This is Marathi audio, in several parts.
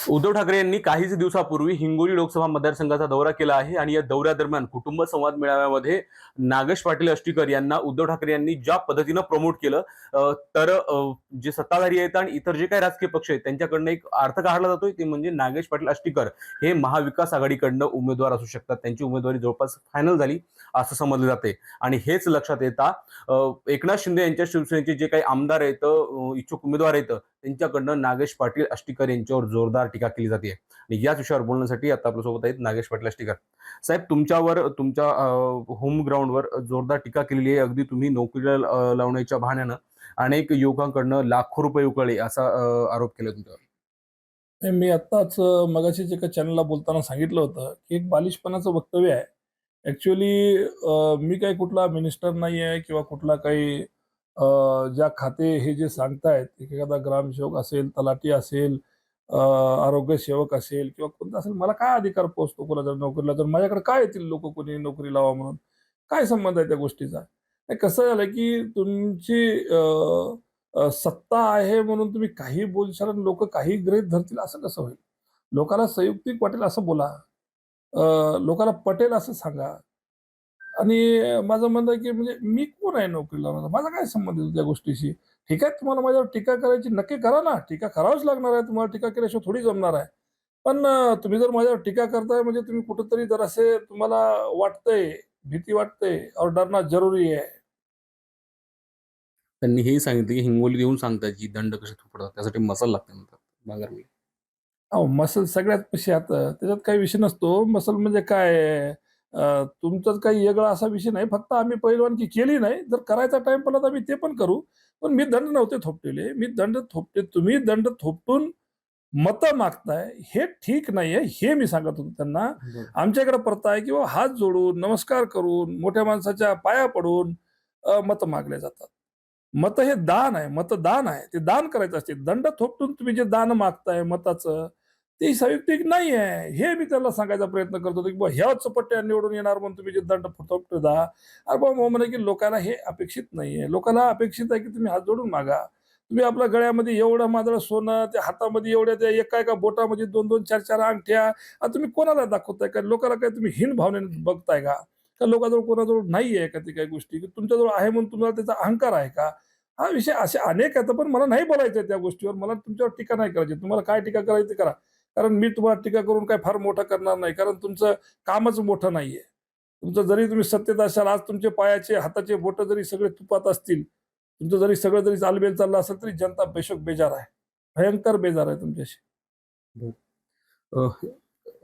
उद्धव ठाकरे यांनी काहीच दिवसापूर्वी हिंगोली लोकसभा मतदारसंघाचा दौरा केला आहे आणि या दौऱ्यादरम्यान कुटुंब संवाद मेळाव्यामध्ये नागेश पाटील अष्टीकर यांना उद्धव ठाकरे यांनी ज्या पद्धतीनं प्रमोट केलं, जे सत्ताधारी आहेत आणि इतर जे काही राजकीय पक्ष आहेत त्यांच्याकडनं एक अर्थ काढला जातोय, ते म्हणजे नागेश पाटील अष्टीकर हे महाविकास आघाडीकडनं उमेदवार असू शकतात. त्यांची उमेदवारी जवळपास फायनल झाली असं समजलं जाते. आणि हेच लक्षात येता एकनाथ शिंदे यांच्या शिवसेनेचे जे काही आमदार आहेत, इच्छुक उमेदवार आहेत, त्यांच्याकडनं नागेश पाटील अष्टीकर यांच्यावर जोरदार टीका केली जाते. आणि याच विषयावर बोलण्यासाठी आता आपल्यासोबत आहेत नागेश पाटील अष्टीकर साहेब. तुमच्यावर तुमच्या होम ग्राउंडवर जोरदार टीका केलेली आहे. अगदी तुम्ही नोकरीला लावण्याच्या बहाण्यानं अनेक युवकांकडनं लाखो रुपये उकळले असा आरोप केला तुमच्यावर. मी आत्ताच मगाशीच एका चॅनलला बोलताना सांगितलं होतं, की एक बालिशपणाचं वक्तव्य आहे. ॲक्चुअली मी काही कुठला मिनिस्टर नाही आहे किंवा कुठला काही ज्या खाते हे जे सांगतायत, एखादा ग्रामसेवक असेल, तलाठी असेल, आरोग्य सेवक असेल किंवा कोणता असेल, मला काय अधिकार पोहोचतो कोणाच्या नोकरीला? तर माझ्याकडे काय येतील लोकं कोणी नोकरी लावा म्हणून? काय संबंध आहे त्या गोष्टीचा? नाही कसं झालं, की तुमची सत्ता आहे म्हणून तुम्ही काही बोलशाल आणि लोकं काही गृहीत धरतील असं कसं होईल? लोकांना संयुक्तिक वाटेल असं बोला. लोकांना पटेल असं सांगा. आणि माझं म्हणणं आहे, की म्हणजे मी कोण आहे नोकरी लावण्याचा? माझा काय संबंध आहे त्या गोष्टीशी? ठीक आहे, तुम्हाला माझ्यावर टीका करायची नक्की करा ना. टीका करावीच लागणार आहे. तुम्हाला टीका केल्याशिवाय थोडी जमणार आहे. पण तुम्ही जर माझ्यावर टीका करताय म्हणजे तुम्ही कुठेतरी जरासे तुम्हाला वाटतंय, भीती वाटते और डरना ज़रूरी है. त्यांनी हेही सांगितलं की हिंगोलीत येऊन सांगतात की दंड कसे थोपडतात, त्यासाठी मसाला लागते म्हणतात बांगरमध्ये. अहो, मसल सगळ्यात कशी आता त्याच्यात काही विषय नसतो. मसल म्हणजे काय आहे? तुमचाच काही वेगळा असा विषय नाही. फक्त आम्ही पहिलवानकी केली नाही. जर करायचा टाईम पडला तर आम्ही ते पण करू. पण मी दंड नव्हते थोपटेले. मी दंड थोपटे तुम्ही दंड थोपटून मतं मागताय, हे ठीक नाहीये, हे मी सांगत होतो त्यांना. बरं. आमच्याकडे प्रथा आहे किंवा हात जोडून, नमस्कार करून, मोठ्या माणसाच्या पाया पडून मतं मागले जातात. मतं हे दान आहे, मतदान आहे. ते दान करायचं असते. दंड थोपटून तुम्ही जे दान मागताय मताचं, ते संयुक्तिक नाही आहे. हे मी त्याला सांगायचा प्रयत्न करत होतो, की बुवा ह्याच पट्ट्या निवडून येणार म्हणून तुम्ही जे दंड थोपटता. अरे बाबा म्हणे, की लोकांना हे अपेक्षित नाहीये. लोकांना अपेक्षित आहे, की तुम्ही हात जोडून मागा. तुम्ही आपल्या गळ्यामध्ये एवढं मादळ सोनं, त्या हातामध्ये एवढ्या त्या एका-एका बोटामध्ये 2-2, 4-4 अंगठ्या आणि तुम्ही कोणाला दाखवताय का? लोकांना काय तुम्ही हीन भावनेने बघताय का? का लोकांजवळ कोणाजवळ नाही आहे का ते काही गोष्टी? की तुमच्याजवळ आहे म्हणून तुम्हाला त्याचा अहंकार आहे का? हा विषय असे अनेक आहेत, पण मला नाही बोलायचं आहे त्या गोष्टीवर. मला तुमच्यावर टीका नाही करायची. तुम्हाला काय टीका करायची करा. कारण मी तुम्हाला टीका करून काही फार मोठं करणार नाही. कारण तुमचं कामच मोठं नाहीये. तुमचं जरी तुम्ही सत्तेत असाल, आज तुमचे पायाचे, हाताचे बोटं जरी सगळे तुपात असतील, तुमचं जरी सगळं जरी चालबेल चाललं असेल, तरी जनता बेशक बेजार आहे. भयंकर बेजार आहे तुमच्याशी. बरं.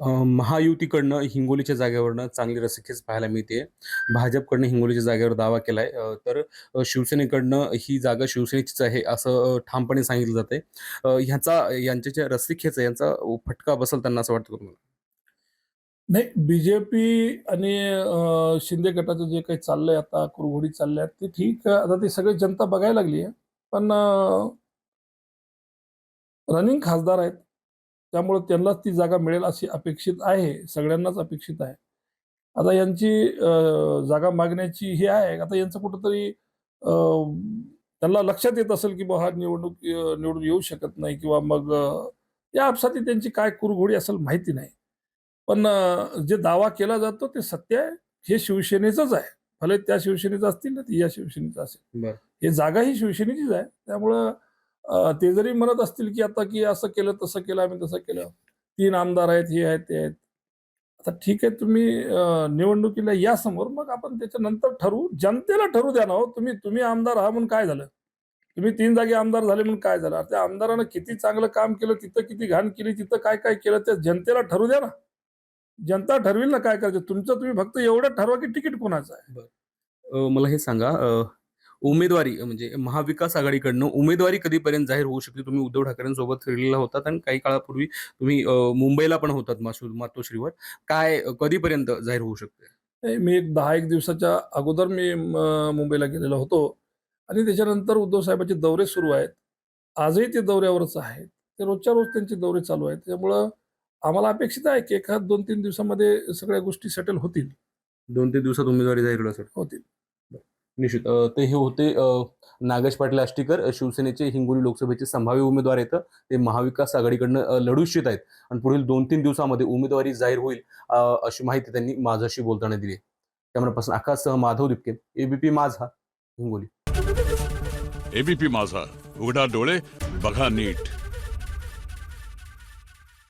अ, महायुतीकडनं हिंगोलीच्या जागेवरनं चांगली रस्सीखेच पाहायला मिळते. भाजपकडनं हिंगोलीच्या जागेवर दावा केलाय. शिवसेनेकडनं ही जागा शिवसेनेचीच आहे असं ठामपणे सांगितलं जातंय. यांच्या ज्या रस्सीखेच आहे यांचा फटका बसेल त्यांना असं वाटतं का तुम्हाला? नाही, बी-जे-पी आणि शिंदे गटाचं जे काही चाललंय आता, कुरघोडी चालल्या ते ठीक आहे. आता ती सगळी जनता बघायला लागली आहे. पण रनिंग खासदार आहेत. त्यामुळे त्यांनाच ती जागा मिळेल अशी अपेक्षित आहे. सगळ्यांनाच अपेक्षित आहे. आता यांची जागा मागण्याची हे आहे. आता यांचं कुठेतरी त्यांना लक्षात येत असेल, की हा निवडणूक निवडून येऊ शकत नाही किंवा मग या आपसात त्यांची काय कुरघोडी असेल माहिती नाही. पण जे दावा केला जातो ते सत्य आहे. हे शिवसेनेचंच आहे. भले त्या शिवसेनेचं असतील ना, ती या शिवसेनेचं असेल. बरं. हे जागा ही शिवसेनेचीच आहे. त्यामुळं ते जरी म्हणत असतील, की आता की असं केलं, तसं केलं, आम्ही तसं केलं. 3 आमदार आहेत, हे आहेत, ते आहेत. आता ठीक आहे, तुम्ही निवडणुकीला या समोर, मग आपण त्याच्यानंतर ठरवू. जनतेला ठरवू द्या ना हो. तुम्ही तुम्ही आमदार आहात म्हणून काय झालं? तुम्ही 3 जागी आमदार झाले म्हणून काय झालं? त्या आमदारानं किती चांगलं काम केलं, तिथं किती घाण केली, तिथं काय-काय केलं, त्या जनतेला ठरवू द्या ना. जनता ठरवेल ना काय करायचं. तुमचं तुम्ही फक्त एवढं ठरवा, की तिकीट कोणाचं आहे. बरं. मला हे सांगा, उमेदवारी म्हणजे महाविकास आघाडीकडनं उमेदवारी कधीपर्यंत जाहीर होऊ शकते? तुम्ही उद्धव ठाकरेंसोबत फिरलेला होतात आणि काही काळापूर्वी तुम्ही मुंबईला पण होतात मातोश्रीवर. काय कधीपर्यंत जाहीर होऊ शकते? मी एक 10-1 दिवसाच्या अगोदर मी मुंबईला गेलेलो होतो आणि त्याच्यानंतर उद्धव साहेबांचे दौरे सुरू आहेत. आजही ते दौऱ्यावरच आहेत. ते रोजच्या रोज त्यांचे दौरे चालू आहेत. त्यामुळं आम्हाला अपेक्षित आहे, की एखाद 2-3 दिवसामध्ये सगळ्या गोष्टी सेटल होतील. 2 ते दिवसात उमेदवारी जाहीर होईल असं. होतील. निश्चित. ते हे होते नागेश पाटील आष्टीकर, शिवसेनेचे हिंगोली लोकसभेचे संभाव्य उमेदवार आहेत. ते महाविकास आघाडीकडनं लढू इच्छित आहेत आणि पुढील 2-3 दिवसामध्ये उमेदवारी जाहीर होईल, अशी माहिती त्यांनी माझ्याशी बोलताना दिली. Camera person आकाशसह Madhav Dipke, ABP माझा, हिंगोली. एबीपी माझा, उघडा डोळे बघा नीट.